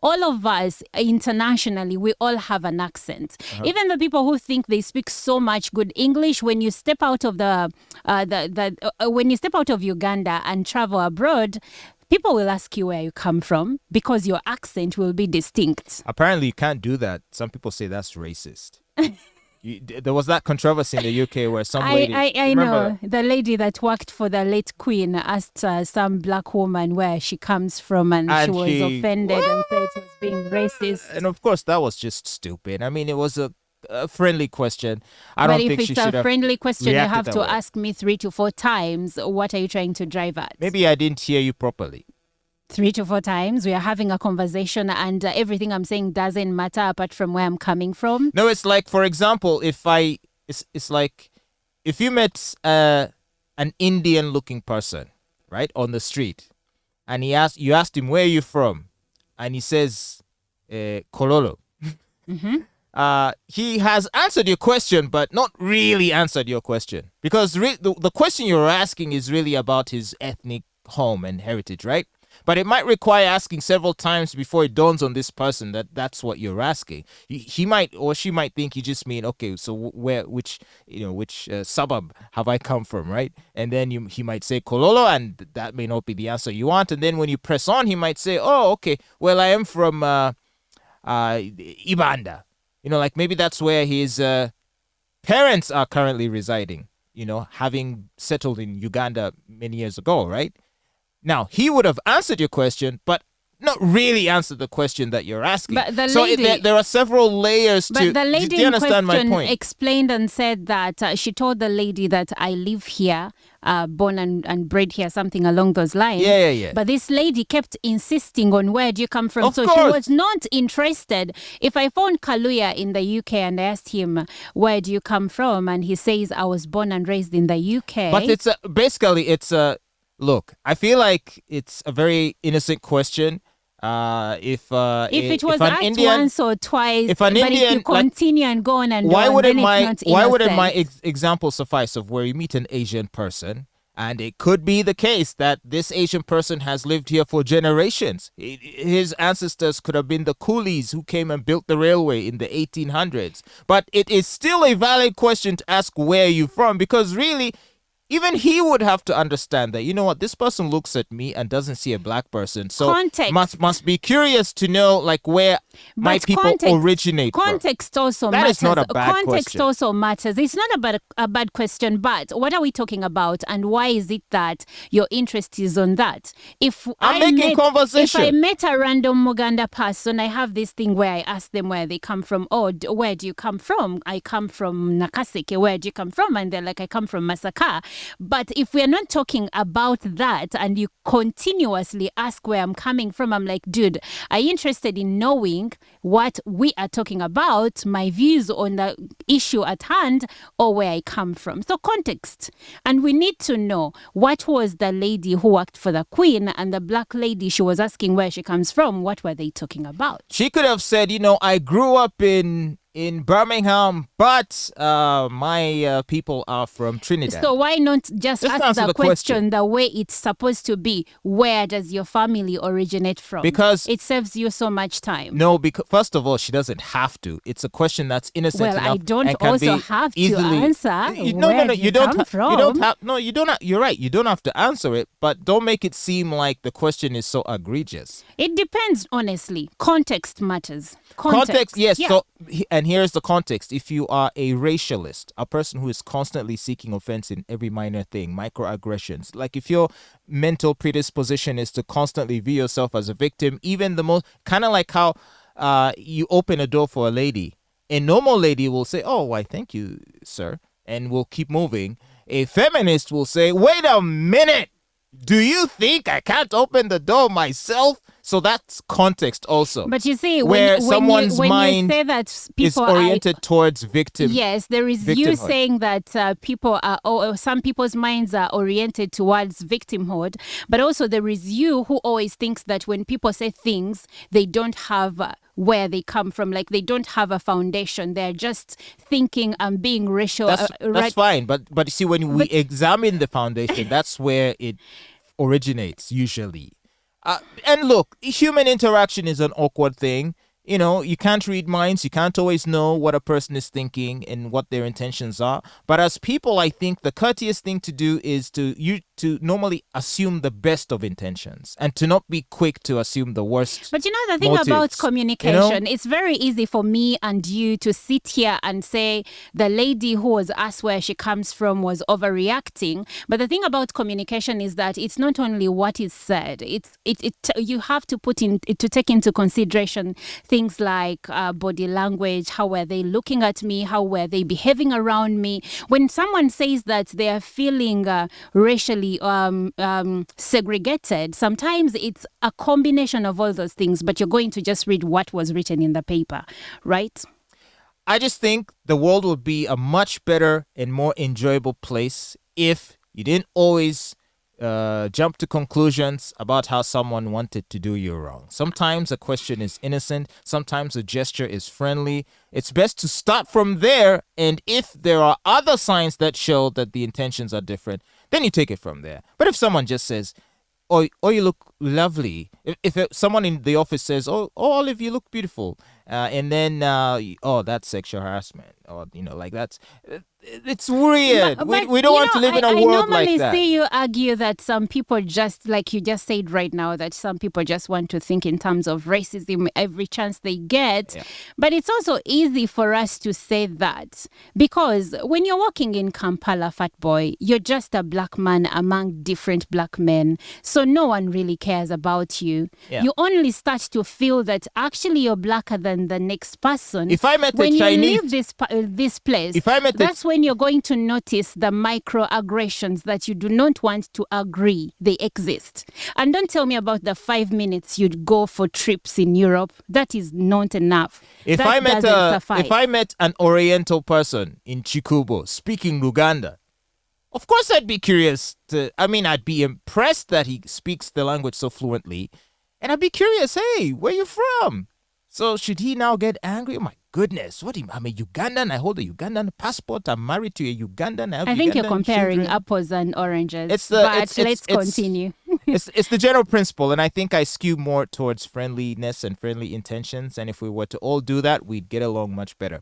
all of us internationally, we all have an accent. Even the people who think they speak so much good English, when you step out of when you step out of Uganda and travel abroad, people will ask you where you come from because your accent will be distinct. Apparently, you can't do that. Some people say that's racist. There was that controversy in the UK where some lady... I know. The lady that worked for the late Queen asked some black woman where she comes from, and she was offended and said it was being racist. And of course, that was just stupid. I mean, it was a friendly question. I don't think she should have... But if it's a friendly question, you have to way. ask me 3 to 4 times, what are you trying to drive at? Maybe I didn't hear you properly. 3 to 4 times, we are having a conversation, and everything I'm saying doesn't matter apart from where I'm coming from. No, it's like, for example, it's like if you met an Indian-looking person, right, on the street, and you asked him, where are you from? And he says, Kololo. He has answered your question, but not really answered your question. Because the question you're asking is really about his ethnic home and heritage, right? But it might require asking several times before it dawns on this person that that's what you're asking. He might or she might think you just mean, okay, so which suburb have I come from, right? And then he might say Kololo, and that may not be the answer you want. And then when you press on, he might say, oh, okay, well, I am from Ibanda. Like maybe that's where his parents are currently residing, having settled in Uganda many years ago, right? Now, he would have answered your question, but not really answered the question that you're asking. But the lady, there are several layers to... But the lady do you understand in question my point? Explained and said that she told the lady that I live here, born and bred here, something along those lines. Yeah. But this lady kept insisting on where do you come from. Of so course. She was not interested. If I found Kaluya in the UK and I asked him, where do you come from? And he says, I was born and raised in the UK. But it's look, I feel like it's a very innocent question. If it was an asked Indian, once or twice, if an but Indian, if you continue and go on and why on, wouldn't then my it's not why wouldn't my innocent. example suffice of where you meet an Asian person, and it could be the case that this Asian person has lived here for generations. His ancestors could have been the coolies who came and built the railway in the 1800s. But it is still a valid question to ask where you're from, because really, even he would have to understand that, this person looks at me and doesn't see a black person. So context. must be curious to know where my people originate from. Context also that matters. That is not a bad context question. also matters. It's not a bad question, but what are we talking about, and why is it that your interest is on that? If I'm making conversation. If I met a random Muganda person, I have this thing where I ask them where they come from. Oh, where do you come from? I come from Nakaseke. Where do you come from? And they're like, I come from Masaka. But if we're not talking about that and you continuously ask where I'm coming from, I'm like, dude, are you interested in knowing what we are talking about, my views on the issue at hand, or where I come from? So context. And we need to know, what was the lady who worked for the Queen and the black lady she was asking where she comes from, what were they talking about? She could have said, I grew up in Birmingham, but my people are from Trinidad. So why not just ask the question the way it's supposed to be? Where does your family originate from? Because it saves you so much time. No, because first of all, she doesn't have to. It's a question that's innocent enough. Well, I don't also have to answer. You don't have. No, you don't. You're right. You don't have to answer it, but don't make it seem like the question is so egregious. It depends, honestly. Context matters. Context, yes. Yeah. So, and here's the context. If you are a racialist, a person who is constantly seeking offense in every minor thing, microaggressions, like if your mental predisposition is to constantly view yourself as a victim, even the most, kind of like how you open a door for a lady. A normal lady will say, oh, why, thank you, sir, and will keep moving. A feminist will say, wait a minute. Do you think I can't open the door myself? So that's context also. But you see, where someone's mind you say that people is oriented towards victim. Yes, there is you saying that people are, or some people's minds are oriented towards victimhood. But also there is you who always thinks that when people say things, they don't have where they come from. Like they don't have a foundation. They're just thinking and being racial. That's fine. But you see, when we examine the foundation, that's where it originates usually. And look, human interaction is an awkward thing. You know, you can't read minds. You can't always know what a person is thinking and what their intentions are. But as people, I think the courteous thing to do is to normally assume the best of intentions and to not be quick to assume the worst. But you know, the thing motives, about communication, you know? it's very easy for me and you to sit here and say the lady who was asked where she comes from was overreacting. But the thing about communication is that it's not only what is said. You have to take into consideration things like body language. How were they looking at me? How were they behaving around me? When someone says that they are feeling racially segregated, sometimes it's a combination of all those things, but you're going to just read what was written in the paper, right? I just think the world would be a much better and more enjoyable place if you didn't always jump to conclusions about how someone wanted to do you wrong. Sometimes a question is innocent. Sometimes a gesture is friendly. It's best to start from there. And if there are other signs that show that the intentions are different, then you take it from there. But if someone just says, "Oh, you look lovely," if someone in the office says, "Oh, Olive, you look beautiful," and then, "Oh, that's sexual harassment," or like that's. It's weird. But we don't want to live in a world like that. I normally see you argue that some people just, like you just said right now, that some people just want to think in terms of racism every chance they get. Yeah. But it's also easy for us to say that because when you're walking in Kampala, Fatboy, you're just a black man among different black men. So no one really cares about you. Yeah. You only start to feel that actually you're blacker than the next person. If I met when a Chinese, you leave this place, if I met that's when you're going to notice the microaggressions that you do not want to agree they exist. And don't tell me about the 5 minutes you'd go for trips in Europe. That is not enough. If I met an Oriental person in Chikubo speaking Luganda, of course I'd be curious I'd be impressed that he speaks the language so fluently, and I'd be curious, hey, where you from? So should he now get angry? Oh my goodness, I'm a Ugandan. I hold a Ugandan passport. I'm married to a Ugandan. I think you're Ugandan comparing children. apples and oranges. Let's continue. It's the general principle, and I think I skew more towards friendliness and friendly intentions. And if we were to all do that, we'd get along much better.